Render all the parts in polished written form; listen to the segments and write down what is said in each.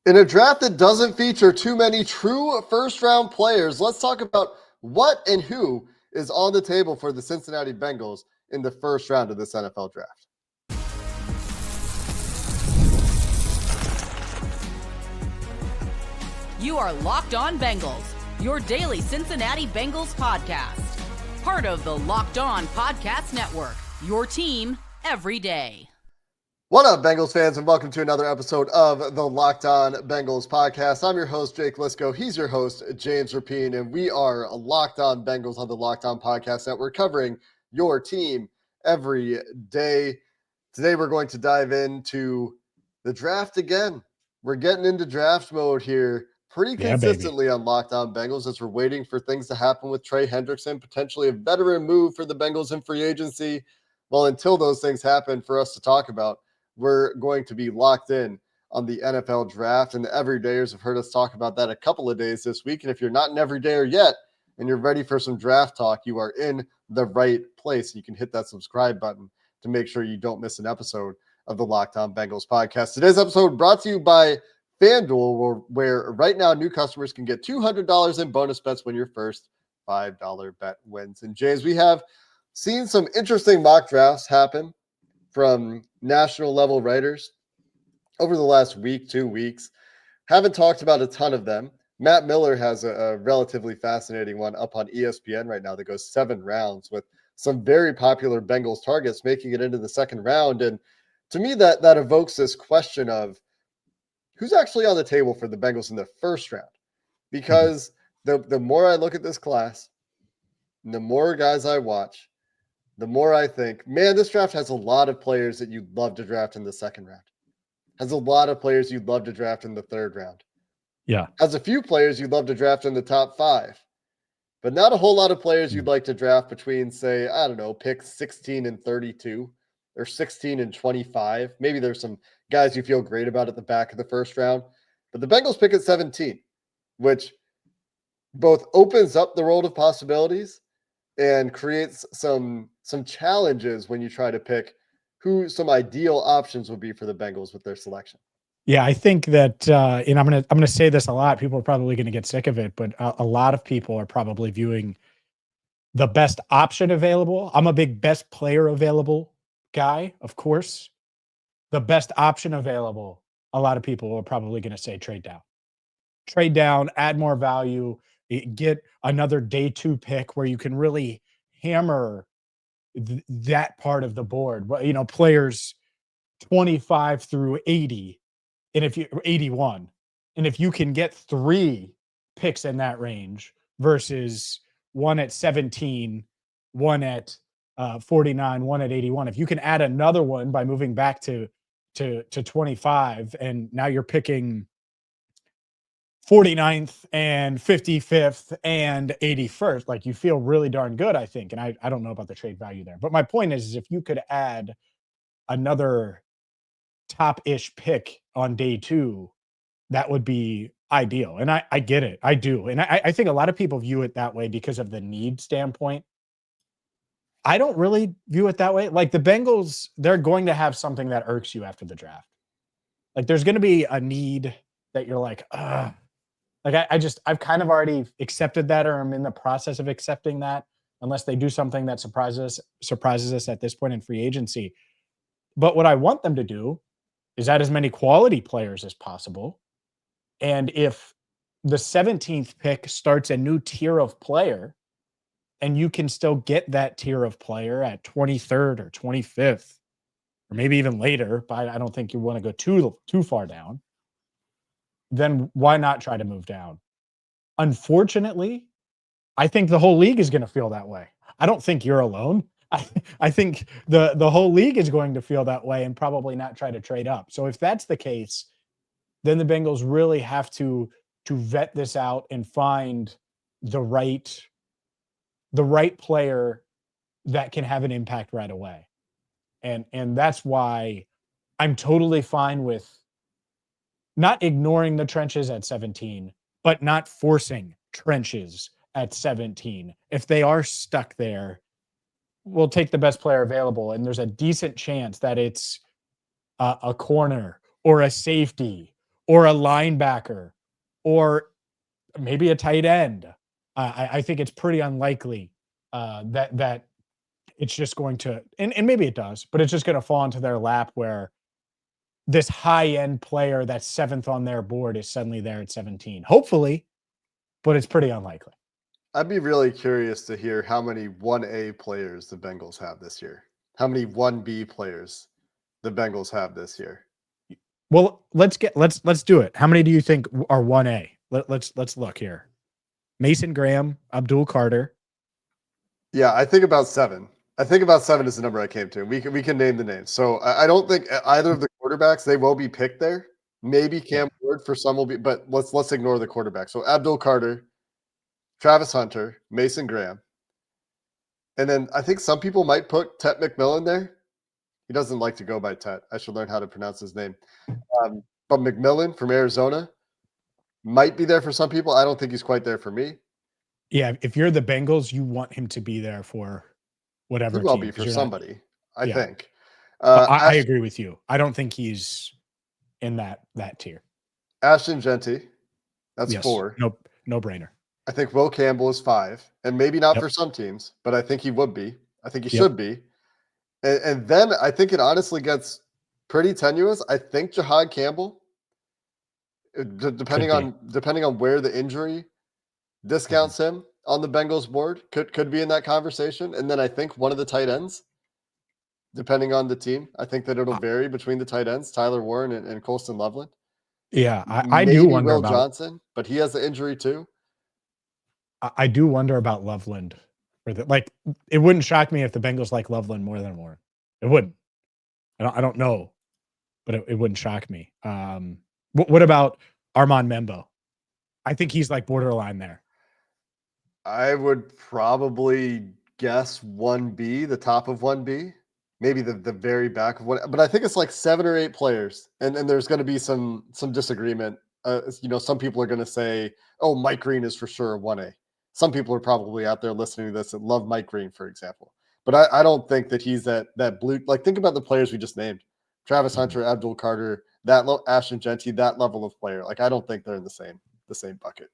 In a draft that doesn't feature too many true first-round players, let's talk about what and who is on the table for the Cincinnati Bengals in the first round of this NFL draft. You are Locked On Bengals, your daily Cincinnati Bengals podcast. Part of the Locked On Podcast Network, your team every day. What up, Bengals fans, and welcome to another episode of the Locked On Bengals podcast. I'm your host, Jake Liscow. He's your host, James Rapien, and we are Locked On Bengals on the Locked On Podcast Network, covering your team every day. Today, we're going to dive into the draft again. We're getting into draft mode here pretty consistently on Locked On Bengals as we're waiting for things to happen with Trey Hendrickson, potentially a veteran move for the Bengals in free agency. Well, until those things happen for us to talk about, we're going to be locked in on the NFL draft, and the everydayers have heard us talk about that a couple of days this week. And if you're not an everydayer yet and you're ready for some draft talk, you are in the right place. You can hit that subscribe button to make sure you don't miss an episode of the Locked On Bengals podcast. Today's episode brought to you by FanDuel, where right now new customers can get $200 in bonus bets when your first $5 bet wins. And James, we have seen some interesting mock drafts happen from national level writers over the last week, 2 weeks. Haven't talked about a ton of them. Matt Miller has a relatively fascinating one up on ESPN right now that goes 7 rounds with some very popular Bengals targets making it into the second round. And to me, that evokes this question of who's actually on the table for the Bengals in the first round? Because the more I look at this class, the more guys I watch, the more I think, man, this draft has a lot of players that you'd love to draft in the second round. Has a lot of players you'd love to draft in the third round. Yeah. Has a few players you'd love to draft in the top 5. But not a whole lot of players you'd like to draft between, say, I don't know, picks 16 and 32 or 16 and 25. Maybe there's some guys you feel great about at the back of the first round. But the Bengals pick at 17, which both opens up the world of possibilities and creates some challenges when you try to pick who some ideal options would be for the Bengals with their selection. Yeah, I think that, and I'm gonna say this a lot. People are probably going to get sick of it, but a lot of people are probably viewing the best option available. I'm a big best player available guy, of course. The best option available, a lot of people are probably going to say trade down, add more value, get another day 2 pick where you can really hammer that part of the board. Well, players 25 through 80. And if you 81, and if you can get 3 picks in that range versus one at 17, one at 49, one at 81, if you can add another one by moving back to 25, and now you're picking 49th and 55th and 81st, like you feel really darn good, I think. And I don't know about the trade value there, but my point is if you could add another top-ish pick on day 2, that would be ideal. And I get it. I do. And I think a lot of people view it that way because of the need standpoint. I don't really view it that way. Like the Bengals, they're going to have something that irks you after the draft. Like there's going to be a need that you're like, ugh. Like I've kind of already accepted that, or I'm in the process of accepting that, unless they do something that surprises us at this point in free agency. But what I want them to do is add as many quality players as possible. And if the 17th pick starts a new tier of player, and you can still get that tier of player at 23rd or 25th, or maybe even later, but I don't think you want to go too far down, then why not try to move down? Unfortunately, I think the whole league is going to feel that way. I don't think you're alone. I think the whole league is going to feel that way and probably not try to trade up. So if that's the case, then the Bengals really have to vet this out and find the right player that can have an impact right away. And that's why I'm totally fine with not ignoring the trenches at 17, but not forcing trenches at 17. If they are stuck there, we'll take the best player available. And there's a decent chance that it's a corner or a safety or a linebacker or maybe a tight end. I think it's pretty unlikely that it's just going to, and maybe it does, but it's just going to fall into their lap where this high end player that's 7th on their board is suddenly there at 17. Hopefully, but it's pretty unlikely. I'd be really curious to hear how many 1A players the Bengals have this year. How many 1B players the Bengals have this year. Well, let's do it. How many do you think are 1A? Let's look here. Mason Graham, Abdul Carter. Yeah, I think about 7. I think about 7 is the number I came to. We can name the names. So I don't think either of the quarterbacks, they will be picked there. Maybe Cam Ward for some will be, but let's ignore the quarterback. So Abdul Carter, Travis Hunter, Mason Graham. And then I think some people might put Tet McMillan there. He doesn't like to go by Tet. I should learn how to pronounce his name. But McMillan from Arizona might be there for some people. I don't think he's quite there for me. Yeah, if you're the Bengals, you want him to be there for whatever. He will be for somebody, I think. I agree with you. I don't think he's in that tier. Ashton Genty, that's 4. No brainer. I think Will Campbell is 5, and maybe not for some teams, but I think he would be. I think he should be. And then I think it honestly gets pretty tenuous. I think Jahad Campbell, depending on where the injury discounts him on the Bengals board, could be in that conversation. And then I think one of the tight ends, depending on the team, I think that it'll vary between the tight ends, Tyler Warren and Colston Loveland. Yeah, I do wonder Will about Johnson, but he has the injury too. I do wonder about Loveland. It wouldn't shock me if the Bengals like Loveland more than Warren. It wouldn't. I don't know, but it wouldn't shock me. What about Armand Membo? I think he's like borderline there. I would probably guess 1B, the top of 1B, maybe the very back of 1. But I think it's like 7 or 8 players, and there's going to be some disagreement. Some people are going to say, "Oh, Mike Green is for sure a 1A." Some people are probably out there listening to this that love Mike Green, for example. But I don't think that he's that blue. Like, think about the players we just named: Travis Hunter, Abdul Carter, Ashton Genty, that level of player. Like, I don't think they're in the same bucket.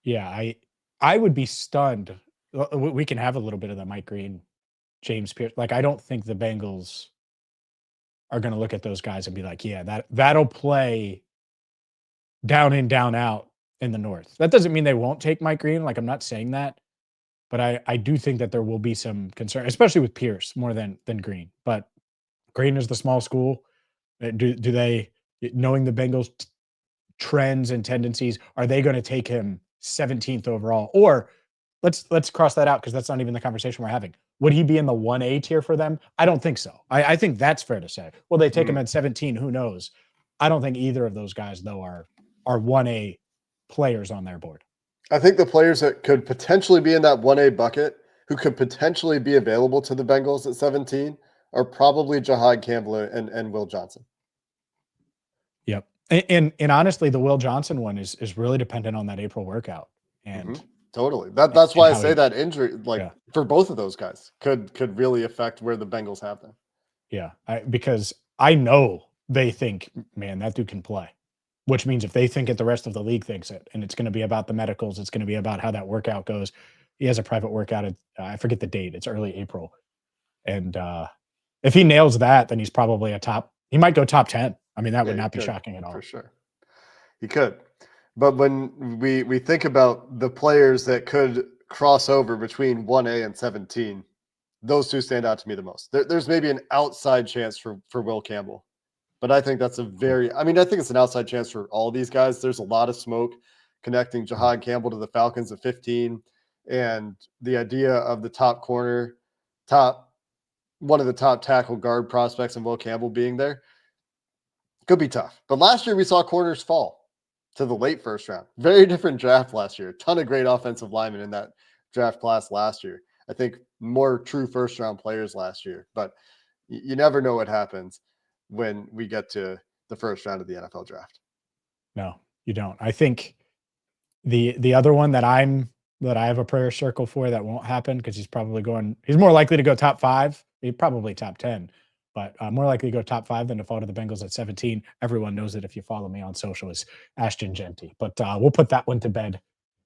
Yeah, I would be stunned. We can have a little bit of the Mike Green, James Pierce. Like, I don't think the Bengals are going to look at those guys and be like, yeah, that'll play down in, down out in the North. That doesn't mean they won't take Mike Green. Like, I'm not saying that, but I do think that there will be some concern, especially with Pierce more than Green. But Green is the small school. Do they, knowing the Bengals trends and tendencies, are they going to take him 17th overall? Or let's cross that out because that's not even the conversation we're having. Would he be in the 1A tier for them? I don't think so. I think that's fair to say. Will they take him at 17? Who knows? I don't think either of those guys, though, are 1A players on their board. I think the players that could potentially be in that 1A bucket, who could potentially be available to the Bengals at 17, are probably Jahad Campbell and Will Johnson. Yep. And honestly, the Will Johnson one is really dependent on that April workout. And totally. That's why I say that injury, for both of those guys, could really affect where the Bengals have them. Yeah. Because I know they think, man, that dude can play. Which means if they think it, the rest of the league thinks it. And it's going to be about the medicals. It's going to be about how that workout goes. He has a private workout at, I forget the date. It's early April. And if he nails that, then he's probably he might go top 10. I mean, that would not be shocking at all. For sure. He could. But when we think about the players that could cross over between 1A and 17, those two stand out to me the most. There's maybe an outside chance for Will Campbell. But I think that's I think it's an outside chance for all these guys. There's a lot of smoke connecting Jahad Campbell to the Falcons at 15. And the idea of the top corner, one of the top tackle guard prospects and Will Campbell being there could be tough. But last year we saw corners fall to the late first round. Very different draft last year. A ton of great offensive linemen in that draft class last year. I think more true first round players last year. But you never know what happens when we get to the first round of the NFL draft. No, you don't. I think the other one that I have a prayer circle for that won't happen because he's more likely to go top 5, probably top 10. but more likely to go top 5 than to fall to the Bengals at 17. Everyone knows it if you follow me on social is Ashton Genty. But we'll put that one to bed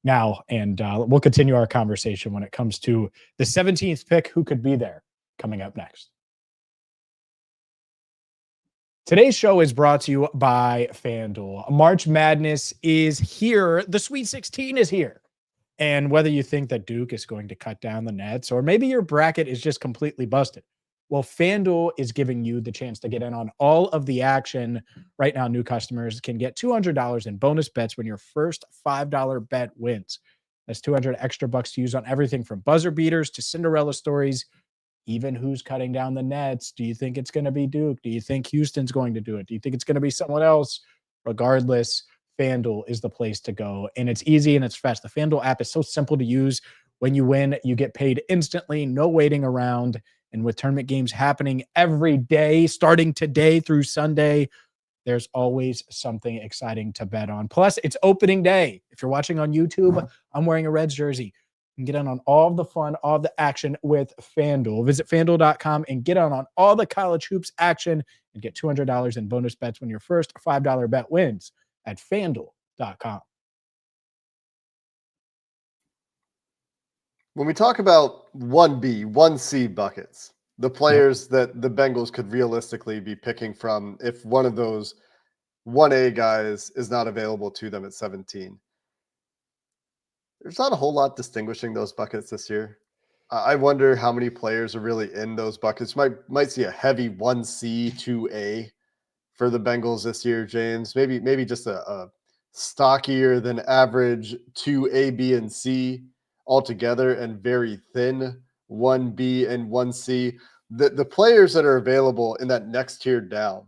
now, and we'll continue our conversation when it comes to the 17th pick. Who could be there coming up next? Today's show is brought to you by FanDuel. March Madness is here. The Sweet 16 is here. And whether you think that Duke is going to cut down the nets, or maybe your bracket is just completely busted, well, FanDuel is giving you the chance to get in on all of the action. Right now, new customers can get $200 in bonus bets when your first $5 bet wins. That's 200 extra bucks to use on everything from buzzer beaters to Cinderella stories, even who's cutting down the nets. Do you think it's going to be Duke? Do you think Houston's going to do it? Do you think it's going to be someone else? Regardless, FanDuel is the place to go. And it's easy and it's fast. The FanDuel app is so simple to use. When you win, you get paid instantly, no waiting around. And with tournament games happening every day, starting today through Sunday, there's always something exciting to bet on. Plus, it's opening day. If you're watching on YouTube, I'm wearing a Reds jersey. And get in on all the fun, all the action with FanDuel. Visit FanDuel.com and get on all the college hoops action and get $200 in bonus bets when your first $5 bet wins at FanDuel.com. When we talk about 1B, 1C buckets, the players that the Bengals could realistically be picking from if one of those 1A guys is not available to them at 17. There's not a whole lot distinguishing those buckets this year. I wonder how many players are really in those buckets. Might see a heavy 1C, 2A for the Bengals this year, James. Maybe just a stockier than average 2A, B, and C altogether, and very thin 1B and 1C. The players that are available in that next tier down,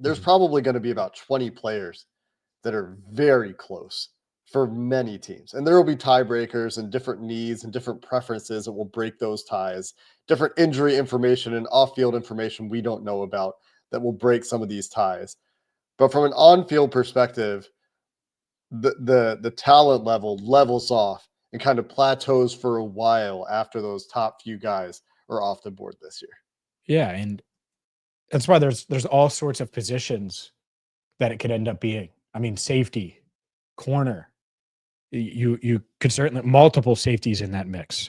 there's probably going to be about 20 players that are very close for many teams. And there will be tiebreakers and different needs and different preferences that will break those ties, different injury information and off-field information we don't know about that will break some of these ties. But from an on-field perspective, the talent level levels off and kind of plateaus for a while after those top few guys are off the board this year. Yeah, and that's why there's all sorts of positions that it could end up being. I mean, safety, corner, you could certainly multiple safeties in that mix.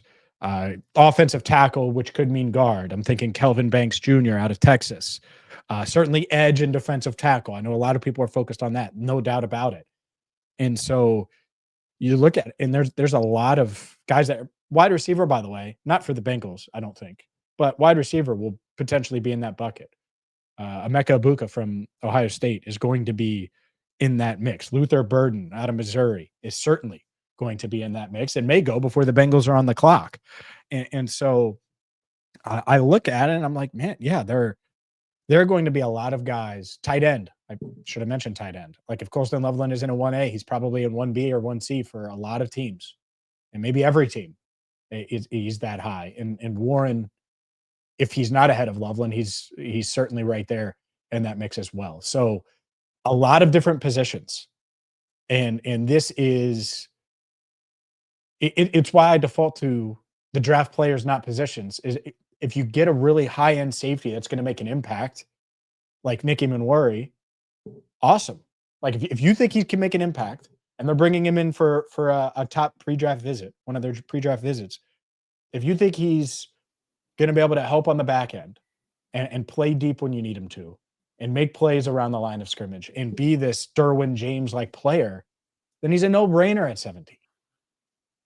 Offensive tackle, which could mean guard. I'm thinking Kelvin Banks Jr. out of Texas. Certainly edge and defensive tackle. I know a lot of people are focused on that, no doubt about it. And so you look at it, and there's a lot of guys that wide receiver, by the way, not for the Bengals, I don't think, but wide receiver will potentially be in that bucket. Emeka Egbuka from Ohio State is going to be in that mix. Luther Burden out of Missouri is certainly going to be in that mix and may go before the Bengals are on the clock. And so I look at it and I'm like, man, yeah, there are going to be a lot of guys. Tight end. I should have mentioned tight end. Like if Colston Loveland is in a 1A, he's probably in 1B or 1C for a lot of teams. And maybe every team he's that high. And Warren, if he's not ahead of Loveland, he's certainly right there in that mix as well. So a lot of different positions. And this is it's why I default to the draft players, not positions. Is if you get a really high-end safety that's going to make an impact, like Nick Emmanwori, awesome. Like if you think he can make an impact and they're bringing him in for a top pre-draft visit, one of their pre-draft visits, if you think he's going to be able to help on the back end and play deep when you need him to and make plays around the line of scrimmage and be this Derwin James-like player, then he's a no-brainer at 17.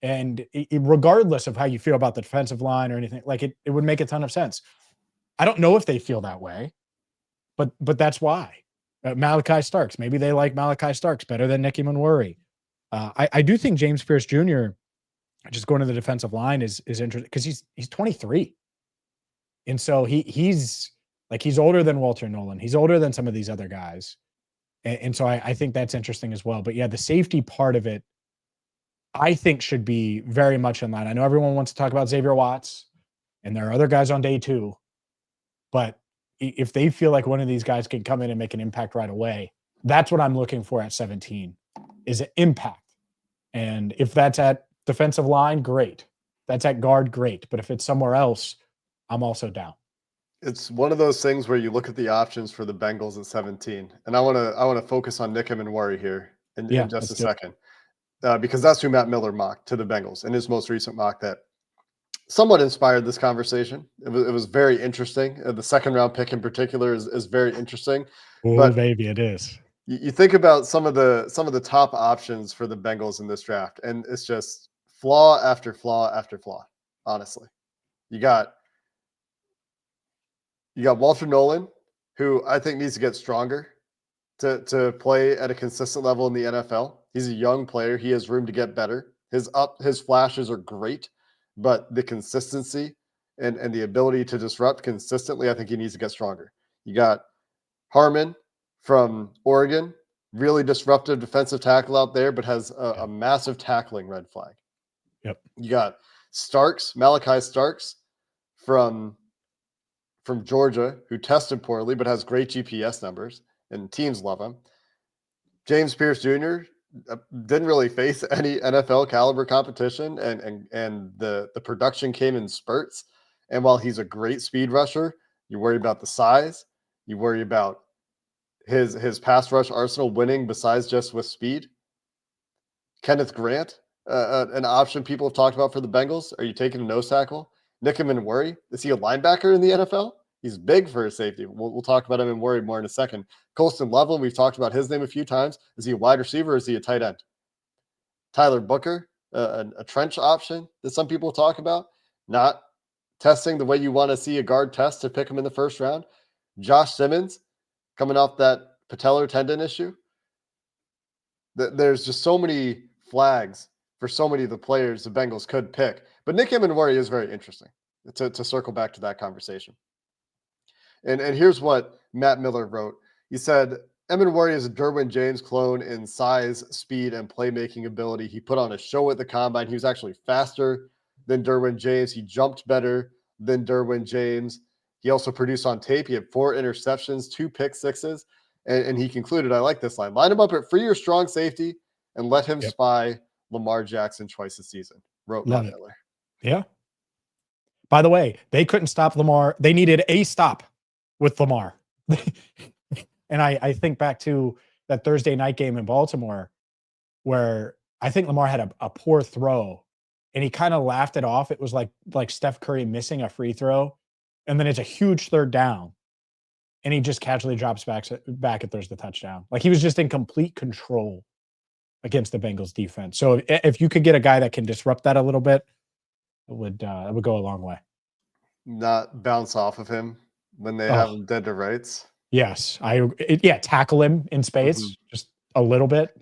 And regardless of how you feel about the defensive line or anything, like it would make a ton of sense. I don't know if they feel that way, but that's why. Malaki Starks, maybe they like Malaki Starks better than Nick Emmanwori. I do think James Pierce Jr., just going to the defensive line is interesting because he's 23. And so he's older than Walter Nolen. He's older than some of these other guys. And so I think that's interesting as well. But yeah, the safety part of it, I think should be very much in line. I know everyone wants to talk about Xavier Watts, and there are other guys on day 2. But if they feel like one of these guys can come in and make an impact right away, that's what I'm looking for at 17, is an impact. And if that's at defensive line, great. That's at guard, great. But if it's somewhere else, I'm also down. It's one of those things where you look at the options for the Bengals at 17, and I want to focus on Nick Emmanwori here in just let's a do it. second, because that's who Matt Miller mocked to the Bengals in his most recent mock that somewhat inspired this conversation. It was very interesting. The second round pick in particular is very interesting. Oh, But baby, it is. you think about some of the top options for the Bengals in this draft, and it's just flaw after flaw after flaw. Honestly, you got Walter Nolen, who I think needs to get stronger to play at a consistent level in the NFL. He's a young player. He has room to get better. His flashes are great, but the consistency and the ability to disrupt consistently, I think he needs to get stronger. You got Harmon from Oregon, really disruptive defensive tackle out there, but has a massive tackling red flag. Yep. You got Malaki Starks from Georgia, who tested poorly but has great GPS numbers, and teams love him. James Pierce Jr. Didn't really face any NFL caliber competition, and the production came in spurts. And while he's a great speed rusher, you worry about the size. You worry about his pass rush arsenal winning besides just with speed. Kenneth Grant, an option people have talked about for the Bengals. Are you taking a nose tackle? Nick Emmanwori, is he a linebacker in the NFL? He's big for a safety. We'll talk about him and worry more in a second. Colston Loveland, we've talked about his name a few times. Is he a wide receiver or is he a tight end? Tyler Booker, a trench option that some people talk about, not testing the way you want to see a guard test to pick him in the first round. Josh Simmons, coming off that patellar tendon issue. There's just so many flags for so many of the players the Bengals could pick. But Nick Emmanwori is very interesting to circle back to that conversation. And here's what Matt Miller wrote. He said, Emmanwori is a Derwin James clone in size, speed, and playmaking ability. He put on a show at the combine. He was actually faster than Derwin James. He jumped better than Derwin James. He also produced on tape. He had 4 interceptions, 2 pick sixes. And he concluded, I like this line. Line him up at free or strong safety and let him spy Lamar Jackson twice a season, wrote Matt Miller. Yeah. By the way, they couldn't stop Lamar. They needed a stop with Lamar. And I think back to that Thursday night game in Baltimore where I think Lamar had a poor throw and he kind of laughed it off. It was like Steph Curry missing a free throw. And then it's a huge third down. And he just casually drops back and throws the touchdown. Like he was just in complete control against the Bengals defense. So if you could get a guy that can disrupt that a little bit, it would go a long way. Not bounce off of him when they have him dead to rights. Yes, tackle him in space just a little bit.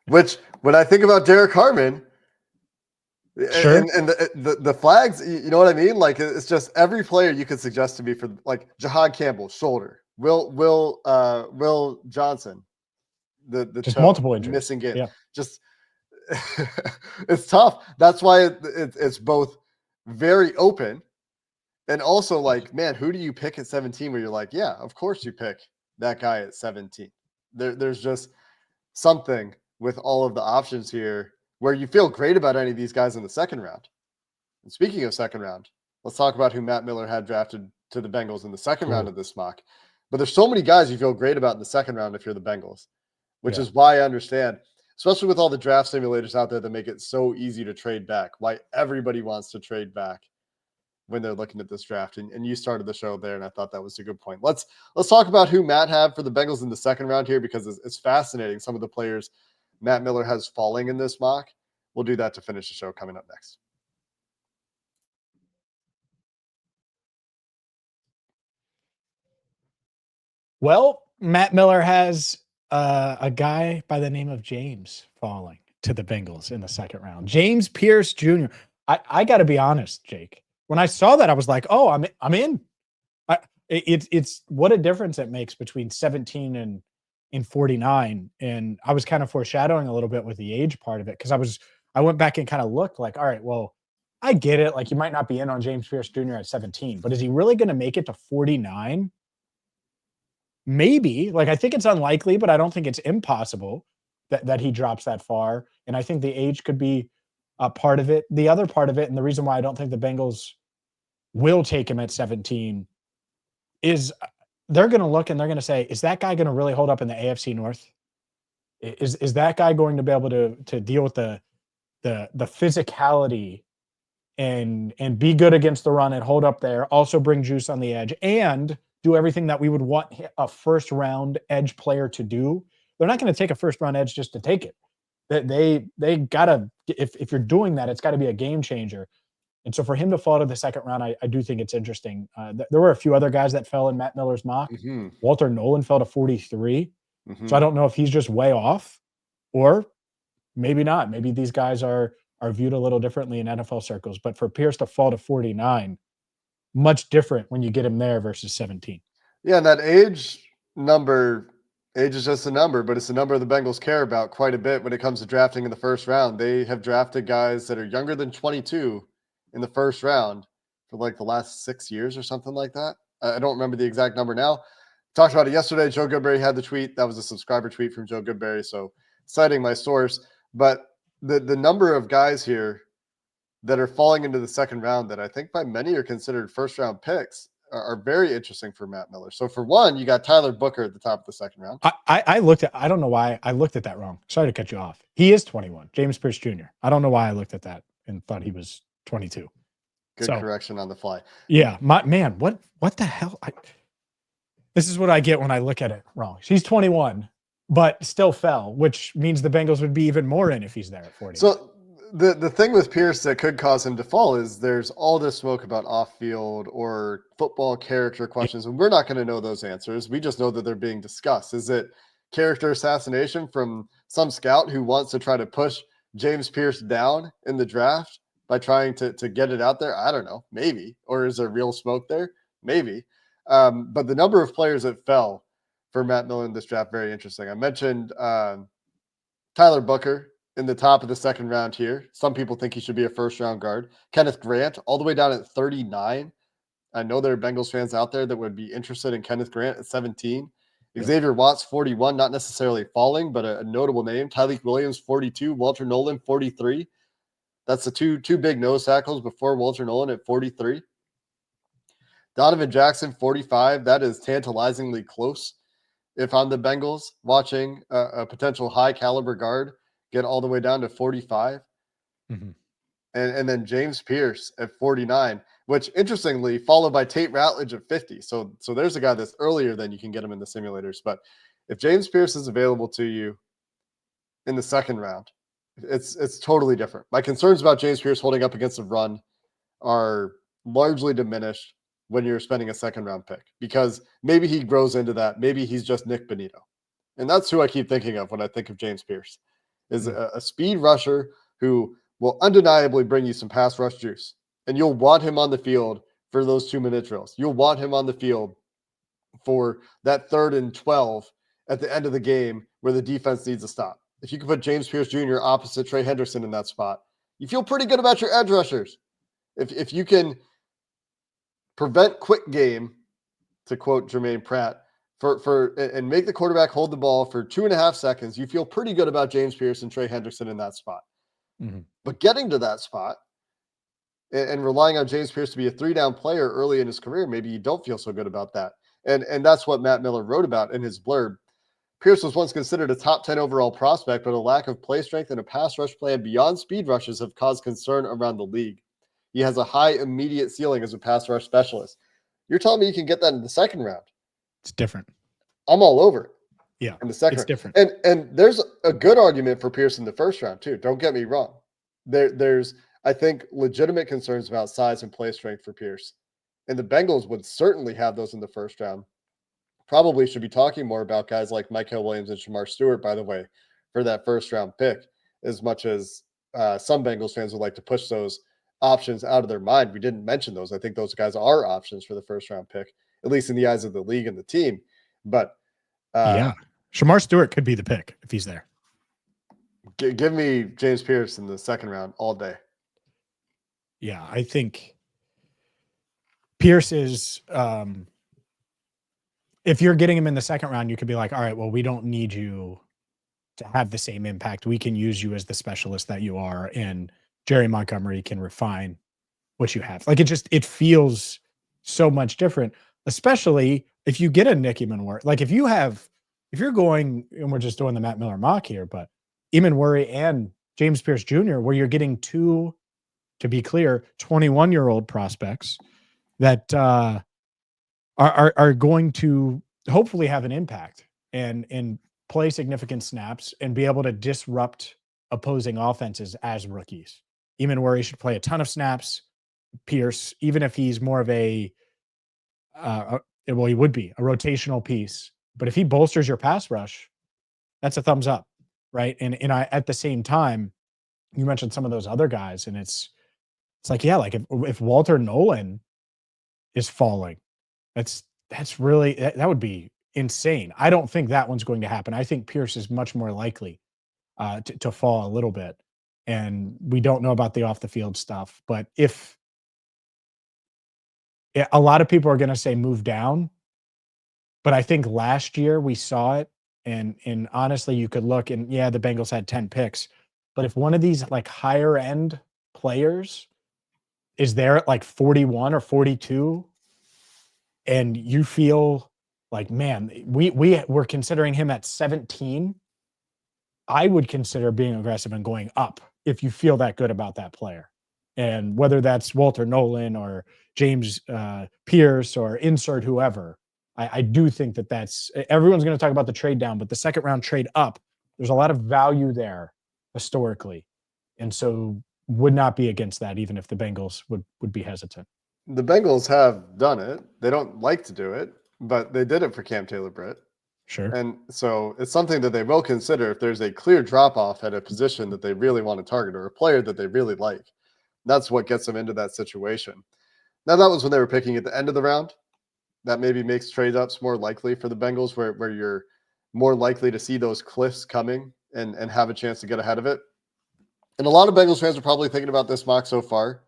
Which when I think about Derrick Harmon, sure, and the flags, you know what I mean? Like it's just every player you could suggest to me for like Jahad Campbell, shoulder, Will Johnson, the just toe, multiple injuries, missing game. Yeah. Just it's tough. That's why it's both very open and also like, man, who do you pick at 17 where you're like, yeah, of course you pick that guy at 17. There's just something with all of the options here where you feel great about any of these guys in the second round. And speaking of second round, let's talk about who Matt Miller had drafted to the Bengals in the second round of this mock. But there's so many guys you feel great about in the second round if you're the Bengals, which is why I understand, especially with all the draft simulators out there that make it so easy to trade back, why everybody wants to trade back when they're looking at this draft. And you started the show there, and I thought that was a good point. Let's talk about who Matt had for the Bengals in the second round here, because it's fascinating. Some of the players Matt Miller has falling in this mock. We'll do that to finish the show coming up next. Well, Matt Miller has a guy by the name of James falling to the Bengals in the second round. James Pierce Jr. I got to be honest, Jake. When I saw that, I was like, "Oh, I'm in." It's what a difference it makes between 17 and 49. And I was kind of foreshadowing a little bit with the age part of it because I went back and kind of looked like, all right, well, I get it. Like you might not be in on James Pierce Jr. at 17, but is he really going to make it to 49? Maybe. Like I think it's unlikely, but I don't think it's impossible that he drops that far. And I think the age could be a part of it. The other part of it, and the reason why I don't think the Bengals will take him at 17 they're going to look and they're going to say, is that guy going to really hold up in the AFC North? Is that guy going to be able to deal with the physicality and be good against the run and hold up there, also bring juice on the edge and do everything that we would want a first round edge player to do? They're not going to take a first round edge just to take it. They gotta, if you're doing that, it's got to be a game changer. And so for him to fall to the second round, I do think it's interesting. There were a few other guys that fell in Matt Miller's mock. Mm-hmm. Walter Nolen fell to 43. Mm-hmm. So I don't know if he's just way off or maybe not. Maybe these guys are viewed a little differently in NFL circles. But for Pierce to fall to 49, much different when you get him there versus 17. Yeah, and that age is just a number, but it's a number the Bengals care about quite a bit when it comes to drafting in the first round. They have drafted guys that are younger than 22 in the first round for like the last 6 years or something like that. I don't remember the exact number now. Talked about it yesterday. Joe Goodberry had the tweet. That was a subscriber tweet from Joe Goodberry, so citing my source. But the number of guys here that are falling into the second round that I think by many are considered first-round picks are very interesting for Matt Miller. So for one, you got Tyler Booker at the top of the second round. I don't know why I looked at that wrong. Sorry to cut you off. He is 21, James Pierce Jr. I don't know why I looked at that and thought he was 22. Good correction on the fly. Yeah, what the hell? This is what I get when I look at it wrong. He's 21, but still fell, which means the Bengals would be even more in if he's there at 40. So the thing with Pierce that could cause him to fall is there's all this smoke about off-field or football character questions, and we're not going to know those answers. We just know that they're being discussed. Is it character assassination from some scout who wants to try to push James Pierce down in the draft by trying to get it out there? I don't know. Maybe. Or is there real smoke there? Maybe. But the number of players that fell for Matt Miller in this draft, very interesting. I mentioned Tyler Booker in the top of the second round here. Some people think he should be a first-round guard. Kenneth Grant, all the way down at 39. I know there are Bengals fans out there that would be interested in Kenneth Grant at 17. Yep. Xavier Watts, 41, not necessarily falling, but a notable name. Tyleik Williams, 42. Walter Nolen, 43. That's the two big nose tackles before Walter Nolen at 43. Donovan Jackson, 45. That is tantalizingly close. If I'm the Bengals watching a potential high-caliber guard get all the way down to 45. Mm-hmm. And then James Pierce at 49, which interestingly followed by Tate Ratledge at 50. So there's a guy that's earlier than you can get him in the simulators. But if James Pierce is available to you in the second round, it's totally different. My concerns about James Pierce holding up against the run are largely diminished when you're spending a second round pick, because maybe he grows into that. Maybe he's just Nick Bonito. And that's who I keep thinking of when I think of James Pierce, is a speed rusher who will undeniably bring you some pass rush juice. And you'll want him on the field for those 2-minute drills. You'll want him on the field for that 3rd and 12 at the end of the game where the defense needs a stop. If you can put James Pierce Jr. opposite Trey Henderson in that spot, you feel pretty good about your edge rushers. If you can prevent quick game, to quote Jermaine Pratt, and make the quarterback hold the ball for 2.5 seconds, you feel pretty good about James Pierce and Trey Henderson in that spot. Mm-hmm. But getting to that spot and relying on James Pierce to be a 3-down player early in his career, maybe you don't feel so good about that. And that's what Matt Miller wrote about in his blurb. Pierce was once considered a top 10 overall prospect, but a lack of play strength and a pass rush plan beyond speed rushes have caused concern around the league. He has a high immediate ceiling as a pass rush specialist. You're telling me you can get that in the second round? It's different. I'm all over it. Yeah, in the second round. Different. And there's a good argument for Pierce in the first round too. Don't get me wrong. There's I think legitimate concerns about size and play strength for Pierce. And the Bengals would certainly have those in the first round. Probably should be talking more about guys like Mykel Williams and Shamar Stewart, by the way, for that first round pick, as much as some Bengals fans would like to push those options out of their mind. We didn't mention those. I think those guys are options for the first round pick, at least in the eyes of the league and the team. But Shamar Stewart could be the pick if he's there. Give me James Pierce in the second round all day. Yeah, I think Pierce is, if you're getting him in the second round, you could be like, all right, well, we don't need you to have the same impact. We can use you as the specialist that you are, and Jerry Montgomery can refine what you have. Like, it feels so much different. especially if you get a Nick Emmanwori. Like if you're going, and we're just doing the Matt Miller mock here, but Emmanwori and James Pierce Jr., where you're getting two, to be clear, 21-year-old prospects that are going to hopefully have an impact and play significant snaps and be able to disrupt opposing offenses as rookies. Emmanwori should play a ton of snaps. Pierce, even if he's more of he would be a rotational piece, but if he bolsters your pass rush, that's a thumbs up, right? And I, at the same time, you mentioned some of those other guys, and it's like, yeah, like if Walter Nolen is falling, that's really, that would be insane. I don't think that one's going to happen. I think Pierce is much more likely to fall a little bit, and we don't know about the off the field stuff. But if a lot of people are going to say move down, but I think last year we saw it, and honestly, you could look and yeah, the Bengals had 10 picks, but if one of these like higher end players is there at like 41 or 42, and you feel like, man, we were considering him at 17, I would consider being aggressive and going up if you feel that good about that player. And whether that's Walter Nolen or James Pierce or insert whoever, I do think that's everyone's going to talk about the trade down, but the second round trade up, there's a lot of value there historically. And so would not be against that, even if the Bengals would be hesitant. The Bengals have done it. They don't like to do it, but they did it for Cam Taylor-Britt. Sure. And so it's something that they will consider if there's a clear drop-off at a position that they really want to target or a player that they really like. That's what gets them into that situation. Now, that was when they were picking at the end of the round. That maybe makes trade-ups more likely for the Bengals, where you're more likely to see those cliffs coming and have a chance to get ahead of it. And a lot of Bengals fans are probably thinking about this mock so far,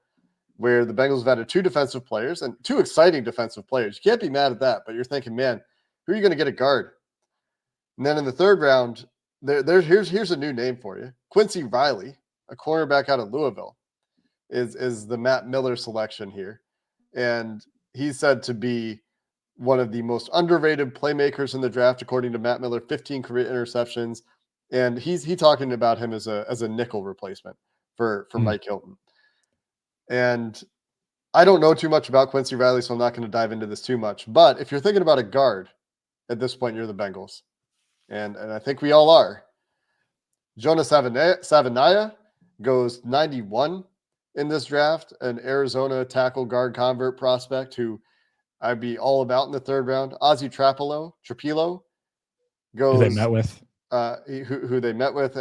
where the Bengals have added two defensive players and two exciting defensive players. You can't be mad at that, but you're thinking, man, who are you going to get at guard? And then in the third round, here's a new name for you. Quincy Riley, a cornerback out of Louisville, is the Matt Miller selection here. And he's said to be one of the most underrated playmakers in the draft, according to Matt Miller, 15 career interceptions. And he's talking about him as a nickel replacement for Mike Hilton. And I don't know too much about Quincy Riley, so I'm not going to dive into this too much. But if you're thinking about a guard at this point, you're the Bengals. And I think we all are. Jonah Savanaya goes 91 in this draft, an Arizona tackle guard convert prospect who I'd be all about in the third round. Ozzie Trapilo goes who they met with. Who they met with.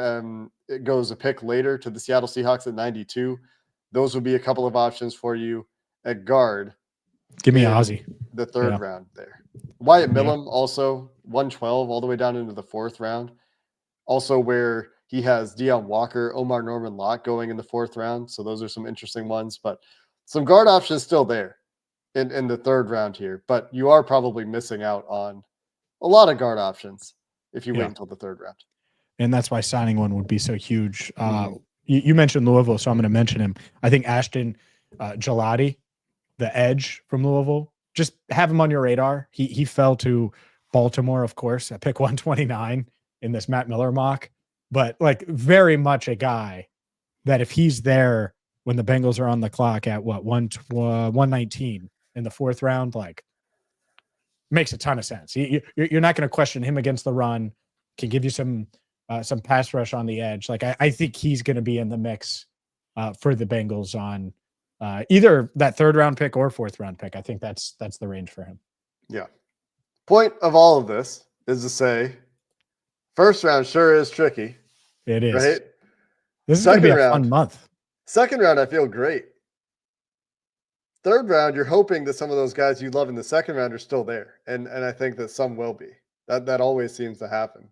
It goes a pick later to the Seattle Seahawks at 92. Those would be a couple of options for you at guard. Give me Ozzie. The third round there. Wyatt Millam also 112 all the way down into the fourth round. Also where he has Deion Walker, Omar Norman Lott going in the fourth round. So those are some interesting ones, but some guard options still there in the third round here. But you are probably missing out on a lot of guard options if you wait until the third round. And that's why signing one would be so huge. You mentioned Louisville, so I'm going to mention him. I think Ashton Gelati, the edge from Louisville, just have him on your radar. He fell to Baltimore, of course, at pick 129 in this Matt Miller mock, but like very much a guy that if he's there when the Bengals are on the clock at 119 in the fourth round, like makes a ton of sense. You're not going to question him against the run, can give you some pass rush on the edge. Like I think he's going to be in the mix for the Bengals on either that third round pick or fourth round pick. I think that's the range for him. Yeah. Point of all of this is to say, first round sure is tricky. It is. Right? This is going to be a fun month. Second round, I feel great. Third round, you're hoping that some of those guys you love in the second round are still there. And I think that some will be. That always seems to happen.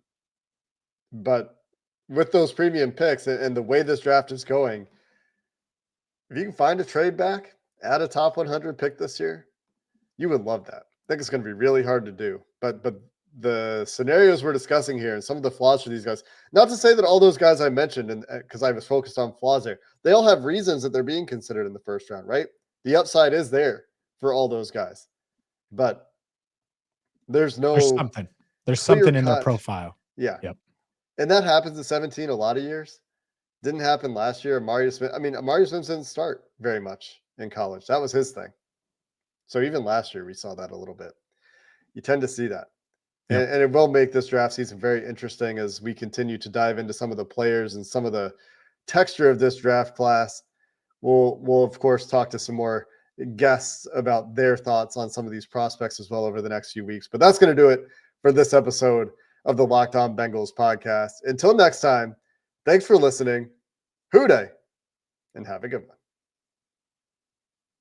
But with those premium picks and the way this draft is going, if you can find a trade back, add a top 100 pick this year, you would love that. I think it's going to be really hard to do. But the scenarios we're discussing here and some of the flaws for these guys, not to say that all those guys I mentioned, and because I was focused on flaws there, they all have reasons that they're being considered in the first round, right? The upside is there for all those guys. But There's There's no something. There's clear something in their cut. profile. Yeah. Yep. And that happens in 17 a lot of years. Didn't happen last year. Amari Smith didn't start very much in college. That was his thing. So even last year we saw that a little bit. You tend to see that. Yep. And it will make this draft season very interesting as we continue to dive into some of the players and some of the texture of this draft class. We'll of course talk to some more guests about their thoughts on some of these prospects as well over the next few weeks. But that's going to do it for this episode of the Locked On Bengals podcast. Until next time, thanks for listening. Hoo day, and have a good one.